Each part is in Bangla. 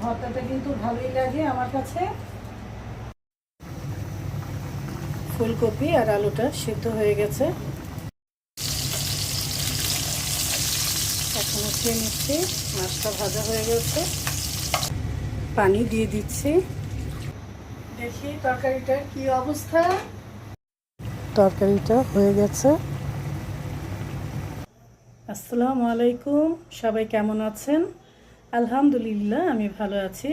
ভর্তাটা কিন্তু ভালোই লাগে আমার কাছে। ফুলকপি আর আলুটা সিদ্ধ হয়ে গেছে, এখন উঠিয়ে নিচ্ছি। মাছটা ভাজা হয়ে গেছে, পানি দিয়ে দিচ্ছি। দেখি তরকারিটার কি অবস্থা। তরকারিটা হয়ে গেছে। আসসালামু আলাইকুম, সবাই কেমন আছেন? আলহামদুলিল্লাহ আমি ভালো আছি।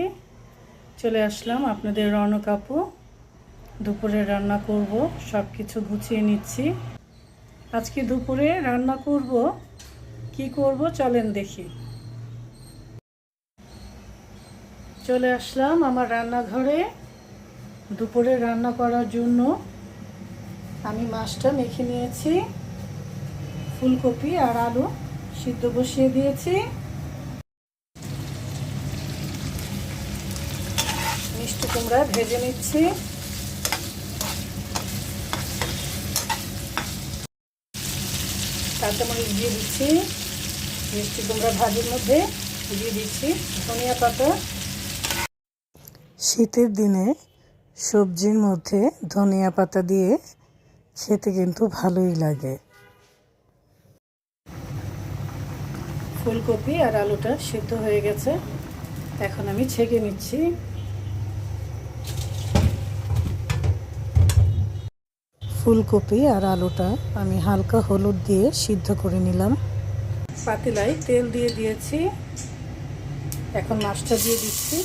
চলে আসলাম আপনাদের রৌনক আপু। দুপুরে রান্না করব, সব কিছু গুছিয়ে নিচ্ছি। আজকে দুপুরে রান্না করব, কি করব চলেন দেখি। চলে আসলাম আমার রান্নাঘরে। দুপুরে রান্না করার জন্য আমি মাছটা মেখে নিয়েছি, ফুলকপি আর আলু সিদ্ধ বসিয়ে দিয়েছি। মিষ্টি কুমড়া ভেজে নিচ্ছি। কাঁচামরিচ দিয়ে দিচ্ছি। মিষ্টি কুমড়া ভাজির মধ্যে দিয়ে দিচ্ছি ধনিয়া পাতা। শীতের দিনে সবজির মধ্যে ধনিয়া পাতা দিয়ে খেতে কিন্তু ভালোই লাগে। ফুলকপি আর আলুটা সিদ্ধ হয়ে গেছে, এখন আমি ছেঁকে নিচ্ছি। ফুলকপি আর আলুটা আমি হালকা হলুদ দিয়ে সিদ্ধ করে নিলাম। পাতিলায় তেল দিয়ে দিয়েছি, এখন মাছটা দিয়ে দিচ্ছি।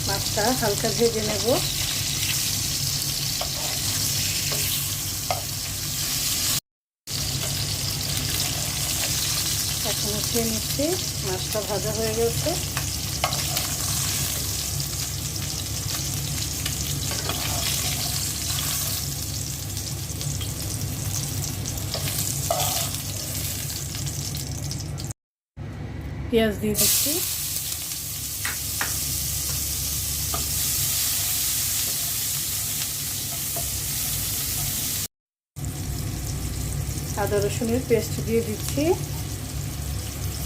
মাছটা হালকা ভেজে নেব। এখন উঠিয়ে নিচ্ছি, মাছটা ভাজা হয়ে গেছে। পেঁয়াজ দিয়ে দিচ্ছি। আদা রসুনের পেস্ট দিয়ে দিচ্ছি।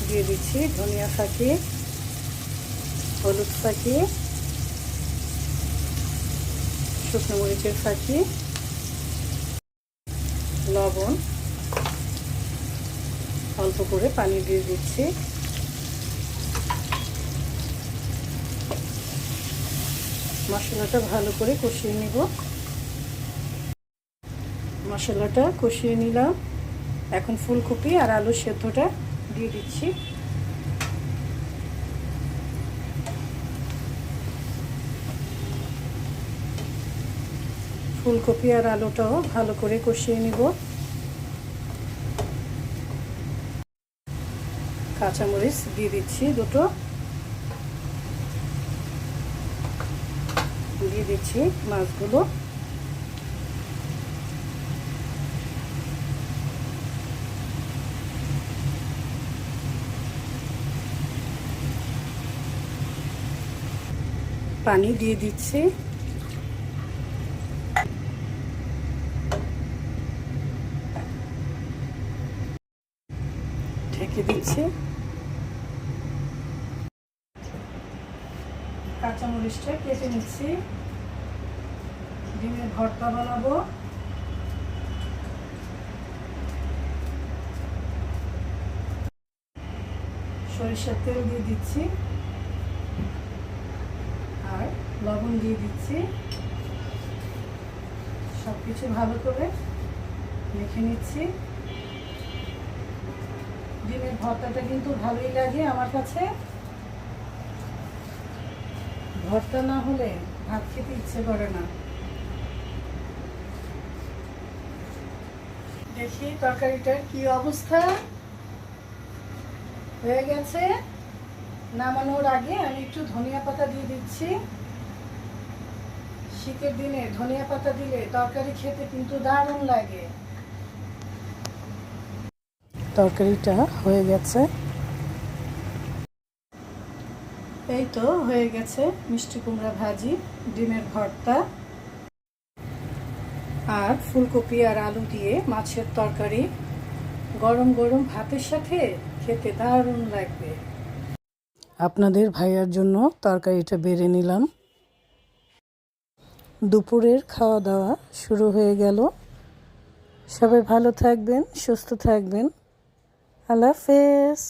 দিয়ে দিচ্ছি ধনিয়া ফাঁকি, হলুদ ফাঁকি, শুকনো মরিচের ফাঁকি, লবণ, অল্প করে পানি দিয়ে দিচ্ছি। মশলাটা ভালো করে কষিয়ে নিব। মশলাটা কষিয়ে নিলাম, এখন ফুলকপি আর আলু সেদ্ধটা দিয়ে দিচ্ছি। ফুলকপি আর আলুটাও ভালো করে কষিয়ে নিব। কাঁচামরিচ দিয়ে দিচ্ছি দুটো, দিয়ে দিচ্ছি মাছগুলো। পানি দিয়ে দিচ্ছি। ঢেকে দিচ্ছি। কাঁচামরিচটা কেটে নিচ্ছি। ডিমের ভর্তা বানাবো। সরিষার তেল দিয়ে দিচ্ছি আর লবণ দিয়ে দিচ্ছি। সবকিছু ভালো করে মেখে নিচ্ছি। ডিমের ভর্তাটা কিন্তু ভালোই লাগে আমার কাছে। ভর্তা না হলে ভাত খেতে ইচ্ছে করে না। দেখি তরকারিটার কি অবস্থা। হয়ে গেছে। নামানোর আগে আমি একটু ধনিয়া পাতা দিয়ে দিচ্ছি। শীতের দিনে ধনিয়া পাতা দিলে তরকারি খেতে কিন্তু দারুণ লাগে। তরকারিটা হয়ে গেছে। এই তো হয়ে গেছে মিষ্টি কুমড়া ভাজি, ডিমের ভর্তা। আর ফুলকপি আর আলু দিয়ে মাছের তরকারি গরম গরম ভাতের সাথে খেতে দারুণ লাগবে। আপনাদের ভাইয়ার জন্য তরকারিটা বেড়ে নিলাম। দুপুরের খাওয়া দাওয়া শুরু হয়ে গেল। সবাই ভালো থাকবেন, সুস্থ থাকবেন। আল্লাহ হাফেজ।